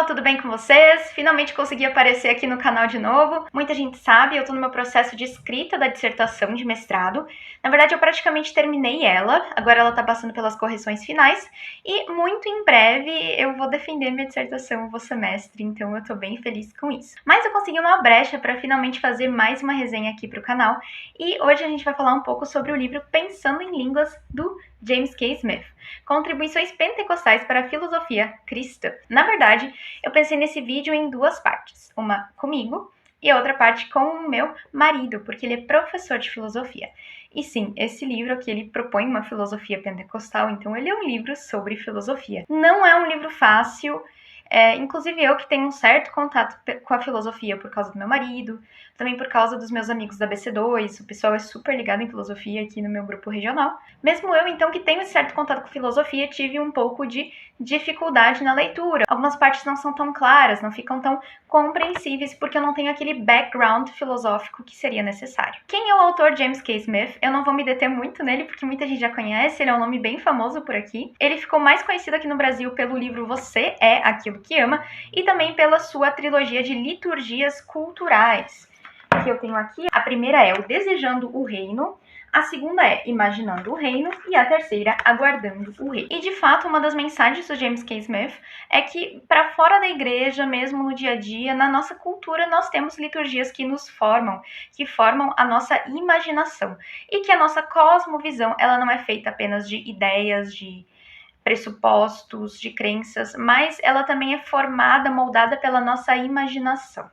tudo bem com vocês? Finalmente consegui aparecer aqui no canal de novo. Muita gente sabe, eu tô no meu processo de escrita da dissertação de mestrado. Na verdade, eu praticamente terminei ela, agora ela tá passando pelas correções finais e muito em breve eu vou defender minha dissertação, eu vou ser mestre, então eu tô bem feliz com isso. Mas eu consegui uma brecha para finalmente fazer mais uma resenha aqui pro canal e hoje a gente vai falar um pouco sobre o livro Pensando em Línguas, do James K. Smith, Contribuições Pentecostais para a Filosofia Cristã. Na verdade, eu pensei nesse vídeo em duas partes, uma comigo e a outra parte com o meu marido, porque ele é professor de filosofia. E sim, esse livro aqui, ele propõe uma filosofia pentecostal, então ele é um livro sobre filosofia. Não é um livro fácil, inclusive eu que tenho um certo contato com a filosofia por causa do meu marido, também por causa dos meus amigos da BC2, o pessoal é super ligado em filosofia aqui no meu grupo regional. Mesmo eu, então, que tenho esse certo contato com filosofia, tive um pouco de dificuldade na leitura. Algumas partes não são tão claras, não ficam tão compreensíveis, porque eu não tenho aquele background filosófico que seria necessário. Quem é o autor James K. Smith? Eu não vou me deter muito nele, porque muita gente já conhece, ele é um nome bem famoso por aqui. Ele ficou mais conhecido aqui no Brasil pelo livro Você é Aquilo que Ama, e também pela sua trilogia de liturgias culturais, que eu tenho aqui. A primeira é o Desejando o Reino, a segunda é Imaginando o Reino e a terceira, Aguardando o Rei. E de fato, uma das mensagens do James K. Smith é que para fora da igreja, mesmo no dia a dia, na nossa cultura, nós temos liturgias que nos formam, que formam a nossa imaginação. E que a nossa cosmovisão, ela não é feita apenas de ideias, de pressupostos, de crenças, mas ela também é formada, moldada pela nossa imaginação.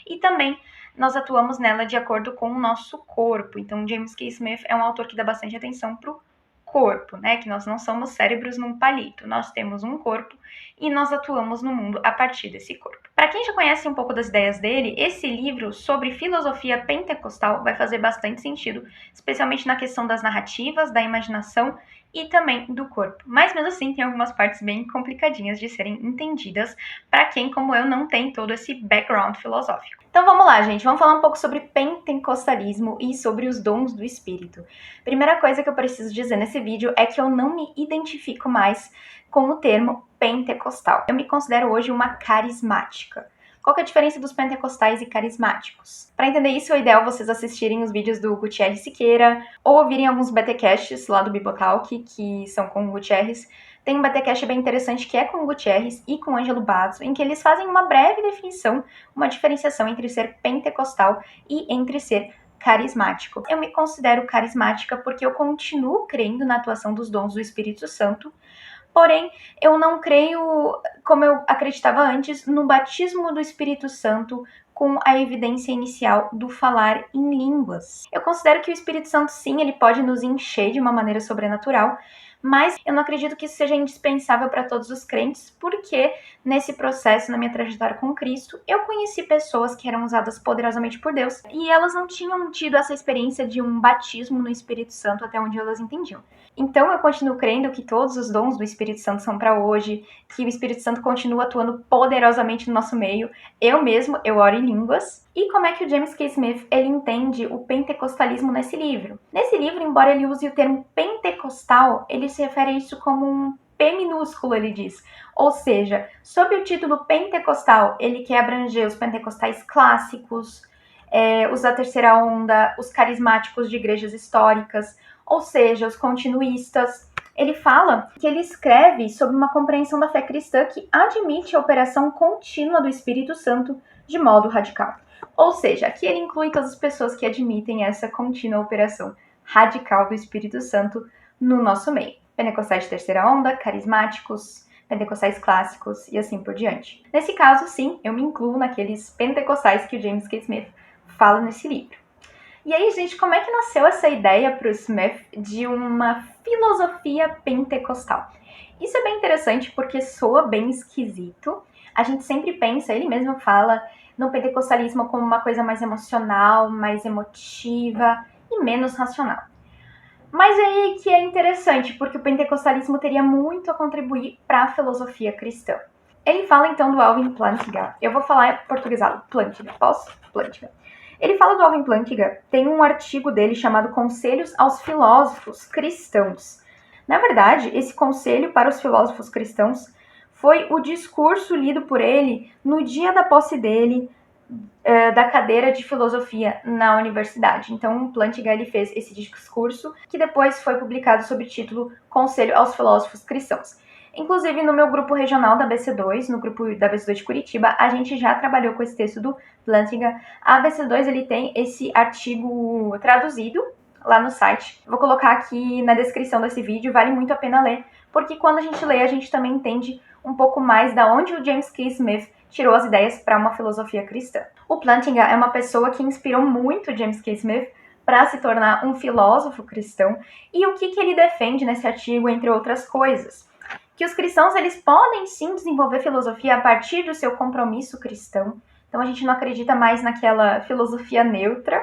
E também nós atuamos nela de acordo com o nosso corpo. Então, James K. Smith é um autor que dá bastante atenção para o corpo, né? Que nós não somos cérebros num palito, nós temos um corpo e nós atuamos no mundo a partir desse corpo. Para quem já conhece um pouco das ideias dele, esse livro sobre filosofia pentecostal vai fazer bastante sentido, especialmente na questão das narrativas, da imaginação e também do corpo. Mas mesmo assim, tem algumas partes bem complicadinhas de serem entendidas para quem, como eu, não tem todo esse background filosófico. Então vamos lá, gente, vamos falar um pouco sobre pentecostalismo e sobre os dons do Espírito. Primeira coisa que eu preciso dizer nesse vídeo é que eu não me identifico mais com o termo pentecostal. Eu me considero hoje uma carismática. Qual que é a diferença dos pentecostais e carismáticos? Para entender isso, é ideal vocês assistirem os vídeos do Gutierrez Siqueira ou ouvirem alguns BTcasts lá do Bibotalk, que são com o Gutierrez. Tem um BTcast bem interessante que é com o Gutierrez e com o Ângelo Bazzo, em que eles fazem uma breve definição, uma diferenciação entre ser pentecostal e entre ser carismático. Eu me considero carismática porque eu continuo crendo na atuação dos dons do Espírito Santo, porém, eu não creio, como eu acreditava antes, no batismo do Espírito Santo com a evidência inicial do falar em línguas. Eu considero que o Espírito Santo, sim, ele pode nos encher de uma maneira sobrenatural, mas eu não acredito que isso seja indispensável para todos os crentes, porque nesse processo, na minha trajetória com Cristo, eu conheci pessoas que eram usadas poderosamente por Deus e elas não tinham tido essa experiência de um batismo no Espírito Santo até onde elas entendiam. Então eu continuo crendo que todos os dons do Espírito Santo são para hoje, que o Espírito Santo continua atuando poderosamente no nosso meio. Eu oro em línguas. E como é que o James K. Smith ele entende o pentecostalismo nesse livro? Nesse livro, embora ele use o termo pentecostal, ele se refere a isso como um P minúsculo, ele diz. Ou seja, sob o título pentecostal, ele quer abranger os pentecostais clássicos, os da terceira onda, os carismáticos de igrejas históricas, ou seja, os continuistas. Ele fala que ele escreve sobre uma compreensão da fé cristã que admite a operação contínua do Espírito Santo de modo radical. Ou seja, aqui ele inclui todas as pessoas que admitem essa contínua operação radical do Espírito Santo no nosso meio. Pentecostais de terceira onda, carismáticos, pentecostais clássicos e assim por diante. Nesse caso, sim, eu me incluo naqueles pentecostais que o James K. Smith fala nesse livro. E aí, gente, como é que nasceu essa ideia para o Smith de uma filosofia pentecostal? Isso é bem interessante porque soa bem esquisito. A gente sempre pensa, ele mesmo fala, no pentecostalismo como uma coisa mais emocional, mais emotiva e menos racional. Mas aí que é interessante, porque o pentecostalismo teria muito a contribuir para a filosofia cristã. Ele fala então do Alvin Plantinga. Eu vou falar portuguesado, Plantinga, posso? Plantinga. Ele fala do Alvin Plantinga, tem um artigo dele chamado Conselhos aos Filósofos Cristãos. Na verdade, esse conselho para os filósofos cristãos foi o discurso lido por ele no dia da posse dele da cadeira de filosofia na universidade. Então, Plantinga ele fez esse discurso, que depois foi publicado sob o título Conselho aos Filósofos Cristãos. Inclusive, no meu grupo regional da BC2, no grupo da BC2 de Curitiba, a gente já trabalhou com esse texto do Plantinga. A BC2 ele tem esse artigo traduzido lá no site. Vou colocar aqui na descrição desse vídeo, vale muito a pena ler, porque quando a gente lê, a gente também entende um pouco mais da onde o James K. Smith tirou as ideias para uma filosofia cristã. O Plantinga é uma pessoa que inspirou muito James K. Smith para se tornar um filósofo cristão. E o que ele defende nesse artigo, entre outras coisas? Que os cristãos eles podem sim desenvolver filosofia a partir do seu compromisso cristão. Então a gente não acredita mais naquela filosofia neutra.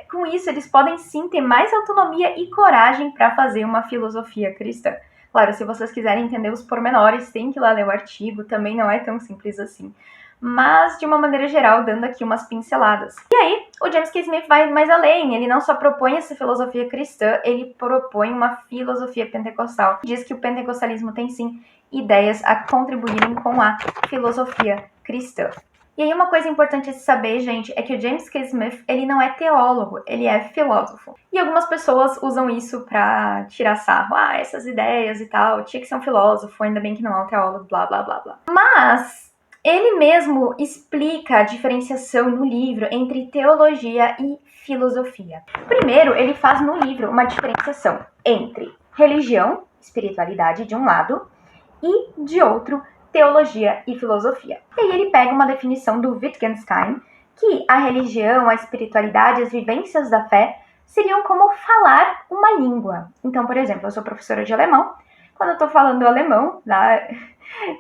Com isso, eles podem sim ter mais autonomia e coragem para fazer uma filosofia cristã. Claro, se vocês quiserem entender os pormenores, tem que ir lá ler o artigo, também não é tão simples assim. Mas, de uma maneira geral, dando aqui umas pinceladas. E aí, o James K. Smith vai mais além. Ele não só propõe essa filosofia cristã, ele propõe uma filosofia pentecostal. Diz que o pentecostalismo tem, sim, ideias a contribuírem com a filosofia cristã. E aí uma coisa importante a se saber, gente, é que o James K. Smith, ele não é teólogo, ele é filósofo. E algumas pessoas usam isso pra tirar sarro. Essas ideias e tal, tinha que ser um filósofo, ainda bem que não é um teólogo, blá, blá, blá, blá. Mas ele mesmo explica a diferenciação no livro entre teologia e filosofia. Primeiro, ele faz no livro uma diferenciação entre religião, espiritualidade de um lado, e de outro, teologia e filosofia. E aí ele pega uma definição do Wittgenstein, que a religião, a espiritualidade, as vivências da fé seriam como falar uma língua. Então, por exemplo, eu sou professora de alemão. Quando eu estou falando alemão,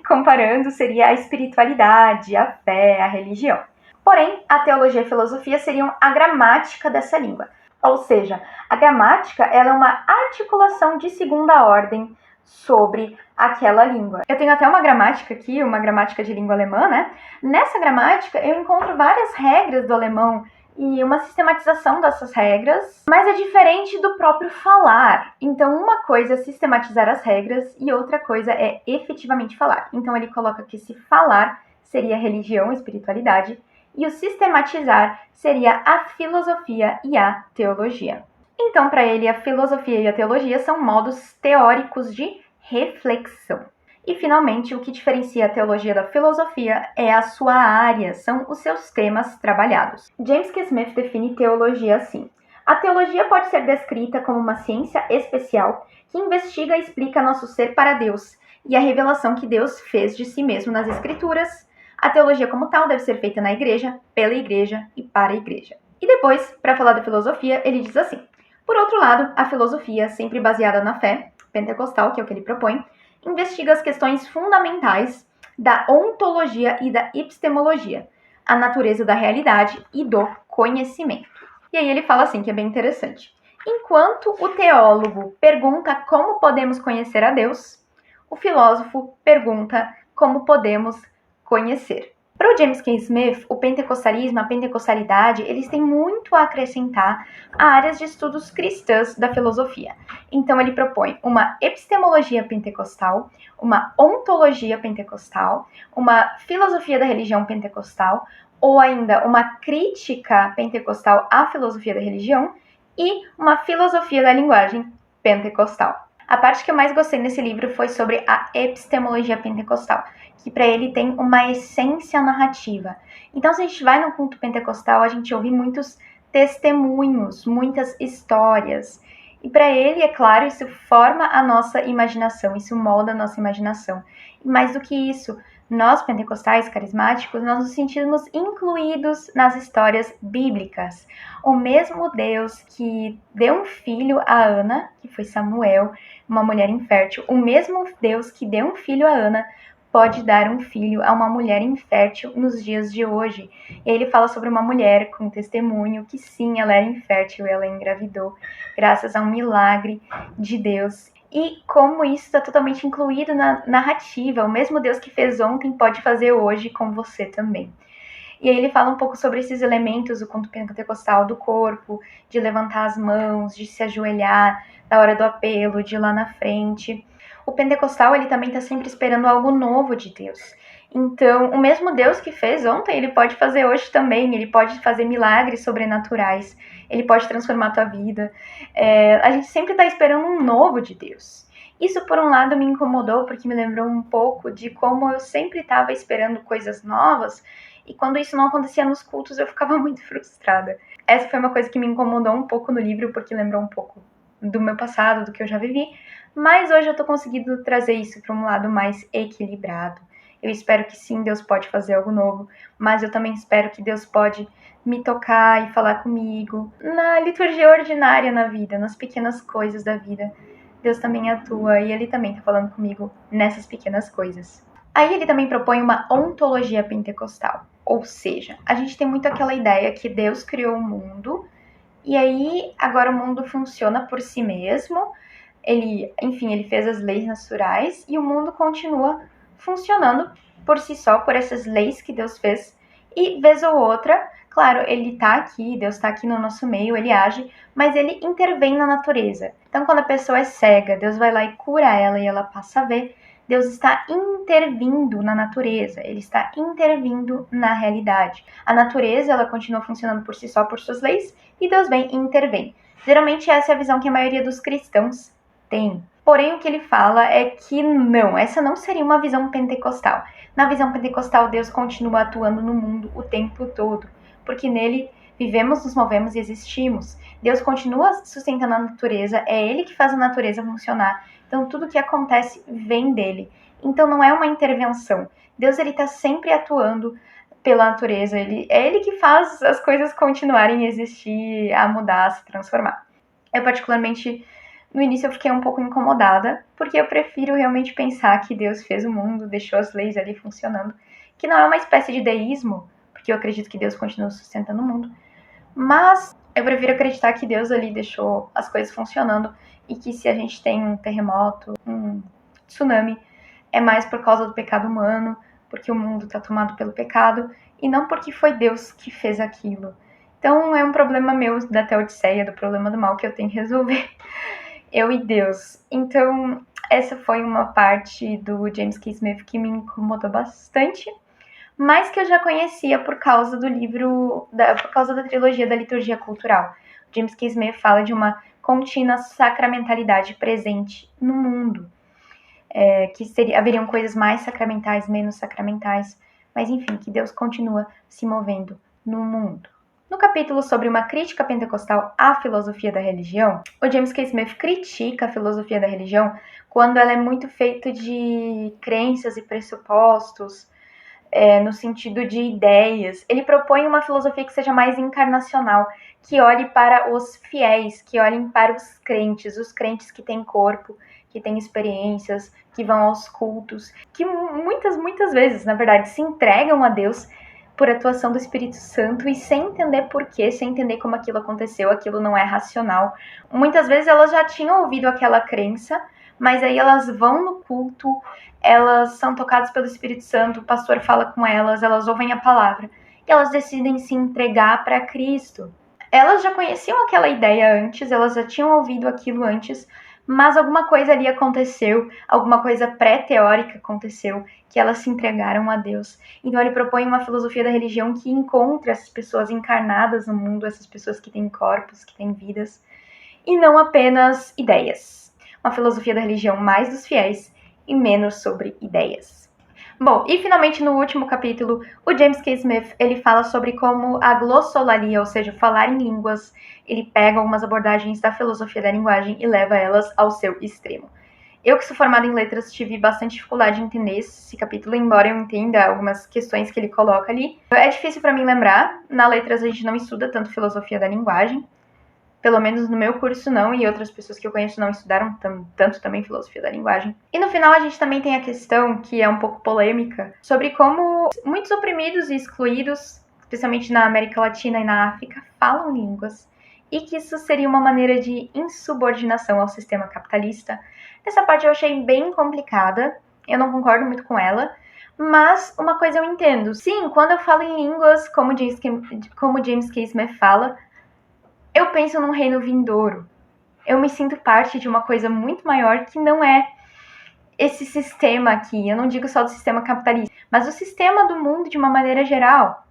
comparando, seria a espiritualidade, a fé, a religião. Porém, a teologia e a filosofia seriam a gramática dessa língua. Ou seja, a gramática ela é uma articulação de segunda ordem sobre aquela língua. Eu tenho até uma gramática aqui, uma gramática de língua alemã, né? Nessa gramática eu encontro várias regras do alemão e uma sistematização dessas regras, mas é diferente do próprio falar. Então uma coisa é sistematizar as regras e outra coisa é efetivamente falar. Então ele coloca que se falar seria religião e espiritualidade e o sistematizar seria a filosofia e a teologia. Então, para ele, a filosofia e a teologia são modos teóricos de reflexão. E, finalmente, o que diferencia a teologia da filosofia é a sua área, são os seus temas trabalhados. James K. Smith define teologia assim: a teologia pode ser descrita como uma ciência especial que investiga e explica nosso ser para Deus e a revelação que Deus fez de si mesmo nas Escrituras. A teologia como tal deve ser feita na igreja, pela igreja e para a igreja. E depois, para falar da filosofia, ele diz assim: por outro lado, a filosofia, sempre baseada na fé pentecostal, que é o que ele propõe, investiga as questões fundamentais da ontologia e da epistemologia, a natureza da realidade e do conhecimento. E aí ele fala assim, que é bem interessante. Enquanto o teólogo pergunta como podemos conhecer a Deus, o filósofo pergunta como podemos conhecer. Para o James K. Smith, o pentecostalismo, a pentecostalidade, eles têm muito a acrescentar a áreas de estudos cristãs da filosofia. Então ele propõe uma epistemologia pentecostal, uma ontologia pentecostal, uma filosofia da religião pentecostal, ou ainda uma crítica pentecostal à filosofia da religião e uma filosofia da linguagem pentecostal. A parte que eu mais gostei nesse livro foi sobre a epistemologia pentecostal, que para ele tem uma essência narrativa. Então, se a gente vai no culto pentecostal, a gente ouve muitos testemunhos, muitas histórias. E para ele, é claro, isso forma a nossa imaginação, isso molda a nossa imaginação. E mais do que isso, nós pentecostais carismáticos, nós nos sentimos incluídos nas histórias bíblicas. O mesmo Deus que deu um filho a Ana, que foi Samuel, uma mulher infértil, o mesmo Deus que deu um filho a Ana, pode dar um filho a uma mulher infértil nos dias de hoje. E ele fala sobre uma mulher com testemunho que sim, ela era infértil, ela engravidou, graças a um milagre de Deus. E como isso está totalmente incluído na narrativa, o mesmo Deus que fez ontem pode fazer hoje com você também. E aí ele fala um pouco sobre esses elementos do culto pentecostal do corpo, de levantar as mãos, de se ajoelhar, da hora do apelo, de ir lá na frente. O O pentecostal, ele também está sempre esperando algo novo de Deus. Então, o mesmo Deus que fez ontem, ele pode fazer hoje também. Ele pode fazer milagres sobrenaturais. Ele pode transformar a tua vida. A gente sempre está esperando um novo de Deus. Isso, por um lado, me incomodou, porque me lembrou um pouco de como eu sempre estava esperando coisas novas. E quando isso não acontecia nos cultos, eu ficava muito frustrada. Essa foi uma coisa que me incomodou um pouco no livro, porque lembrou um pouco do meu passado, do que eu já vivi. Mas hoje eu tô conseguindo trazer isso para um lado mais equilibrado. Eu espero que sim, Deus pode fazer algo novo, mas eu também espero que Deus pode me tocar e falar comigo na liturgia ordinária na vida, nas pequenas coisas da vida. Deus também atua e Ele também tá falando comigo nessas pequenas coisas. Aí ele também propõe uma ontologia pentecostal, ou seja, a gente tem muito aquela ideia que Deus criou o mundo e aí agora o mundo funciona por si mesmo. Ele fez as leis naturais e o mundo continua funcionando por si só, por essas leis que Deus fez. E vez ou outra, claro, ele tá aqui, Deus tá aqui no nosso meio, ele age, mas ele intervém na natureza. Então, quando a pessoa é cega, Deus vai lá e cura ela e ela passa a ver. Deus está intervindo na natureza, ele está intervindo na realidade. A natureza, ela continua funcionando por si só, por suas leis, e Deus vem e intervém. Geralmente essa é a visão que a maioria dos cristãos tem. Porém, o que ele fala é que não, essa não seria uma visão pentecostal. Na visão pentecostal, Deus continua atuando no mundo o tempo todo, porque nele vivemos, nos movemos e existimos. Deus continua sustentando a natureza, é Ele que faz a natureza funcionar. Então, tudo que acontece vem dele. Então, não é uma intervenção. Deus está sempre atuando pela natureza. É Ele que faz as coisas continuarem a existir, a mudar, a se transformar. Eu, particularmente, no início eu fiquei um pouco incomodada, porque eu prefiro realmente pensar que Deus fez o mundo, deixou as leis ali funcionando, que não é uma espécie de deísmo, porque eu acredito que Deus continua sustentando o mundo, mas eu prefiro acreditar que Deus ali deixou as coisas funcionando e que se a gente tem um terremoto, um tsunami, é mais por causa do pecado humano, porque o mundo está tomado pelo pecado, e não porque foi Deus que fez aquilo. Então é um problema meu da Teodiceia, do problema do mal que eu tenho que resolver. Eu e Deus. Então, essa foi uma parte do James K. Smith que me incomodou bastante, mas que eu já conhecia por causa do livro, por causa da trilogia da liturgia cultural. James K. Smith fala de uma contínua sacramentalidade presente no mundo, haveriam coisas mais sacramentais, menos sacramentais, mas enfim, que Deus continua se movendo no mundo. No capítulo sobre uma crítica pentecostal à filosofia da religião, o James K. Smith critica a filosofia da religião quando ela é muito feita de crenças e pressupostos, no sentido de ideias. Ele propõe uma filosofia que seja mais encarnacional, que olhe para os fiéis, que olhem para os crentes que têm corpo, que têm experiências, que vão aos cultos, que muitas vezes, na verdade, se entregam a Deus por atuação do Espírito Santo e sem entender porquê, sem entender como aquilo aconteceu, aquilo não é racional. Muitas vezes elas já tinham ouvido aquela crença, mas aí elas vão no culto, elas são tocadas pelo Espírito Santo, o pastor fala com elas ouvem a palavra, e elas decidem se entregar para Cristo. Elas já conheciam aquela ideia antes, elas já tinham ouvido aquilo antes, mas alguma coisa ali aconteceu, alguma coisa pré-teórica aconteceu, que elas se entregaram a Deus. Então ele propõe uma filosofia da religião que encontra essas pessoas encarnadas no mundo, essas pessoas que têm corpos, que têm vidas, e não apenas ideias. Uma filosofia da religião mais dos fiéis e menos sobre ideias. Bom, e finalmente no último capítulo, o James K. Smith, ele fala sobre como a glossolalia, ou seja, falar em línguas, ele pega algumas abordagens da filosofia da linguagem e leva elas ao seu extremo. Eu que sou formada em letras, tive bastante dificuldade em entender esse capítulo, embora eu entenda algumas questões que ele coloca ali. É difícil para mim lembrar, na letras a gente não estuda tanto filosofia da linguagem, pelo menos no meu curso não, e outras pessoas que eu conheço não estudaram tanto também filosofia da linguagem. E no final a gente também tem a questão, que é um pouco polêmica, sobre como muitos oprimidos e excluídos, especialmente na América Latina e na África, falam línguas, e que isso seria uma maneira de insubordinação ao sistema capitalista. Essa parte eu achei bem complicada, eu não concordo muito com ela, mas uma coisa eu entendo. Sim, quando eu falo em línguas, como James K. Smith fala, eu penso num reino vindouro. Eu me sinto parte de uma coisa muito maior que não é esse sistema aqui, eu não digo só do sistema capitalista, mas o sistema do mundo de uma maneira geral.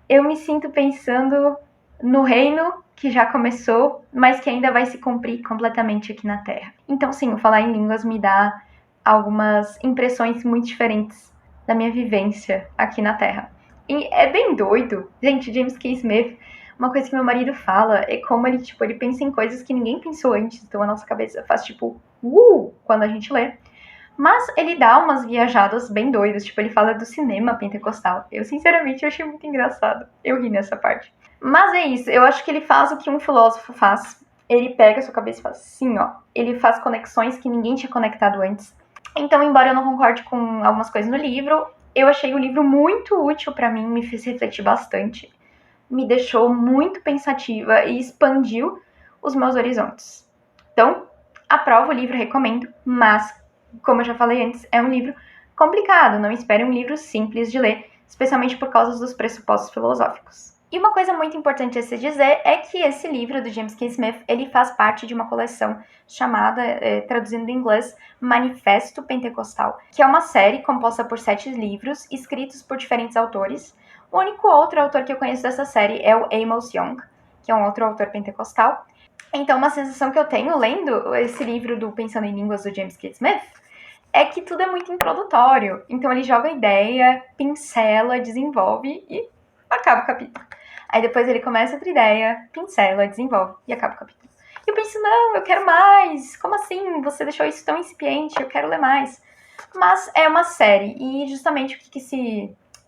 Eu me sinto pensando no reino que já começou, mas que ainda vai se cumprir completamente aqui na Terra. Então, sim, o falar em línguas me dá algumas impressões muito diferentes da minha vivência aqui na Terra. E é bem doido. Gente, James K. Smith, uma coisa que meu marido fala é como ele, ele pensa em coisas que ninguém pensou antes, então a nossa cabeça faz quando a gente lê. Mas ele dá umas viajadas bem doidas, ele fala do cinema pentecostal. Eu, sinceramente, achei muito engraçado. Eu ri nessa parte. Mas é isso, eu acho que ele faz o que um filósofo faz. Ele pega a sua cabeça e faz assim, ó. Ele faz conexões que ninguém tinha conectado antes. Então, embora eu não concorde com algumas coisas no livro, eu achei o livro muito útil pra mim, me fez refletir bastante. Me deixou muito pensativa e expandiu os meus horizontes. Então, aprovo o livro, recomendo, mas, como eu já falei antes, é um livro complicado. Não espere um livro simples de ler, especialmente por causa dos pressupostos filosóficos. E uma coisa muito importante a se dizer é que esse livro do James K. Smith, ele faz parte de uma coleção chamada, traduzindo do inglês, Manifesto Pentecostal, que é uma série composta por 7 livros, escritos por diferentes autores. O único outro autor que eu conheço dessa série é o Amos Yong, que é um outro autor pentecostal. Então, uma sensação que eu tenho lendo esse livro do Pensando em Línguas do James K. Smith é que tudo é muito introdutório. Então, ele joga a ideia, pincela, desenvolve e acaba o capítulo. Aí depois ele começa outra ideia, pincela, desenvolve e acaba o capítulo. E eu penso, não, eu quero mais. Como assim? Você deixou isso tão incipiente, eu quero ler mais. Mas é uma série, e justamente o que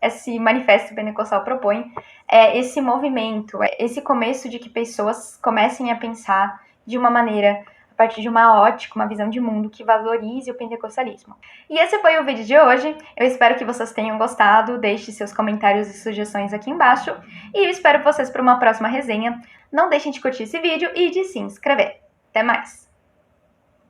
esse manifesto pentecostal propõe é esse movimento, é esse começo de que pessoas comecem a pensar de uma maneira, a partir de uma ótica, uma visão de mundo que valorize o pentecostalismo. E esse foi o vídeo de hoje. Eu espero que vocês tenham gostado. Deixe seus comentários e sugestões aqui embaixo. E eu espero vocês para uma próxima resenha. Não deixem de curtir esse vídeo e de se inscrever. Até mais!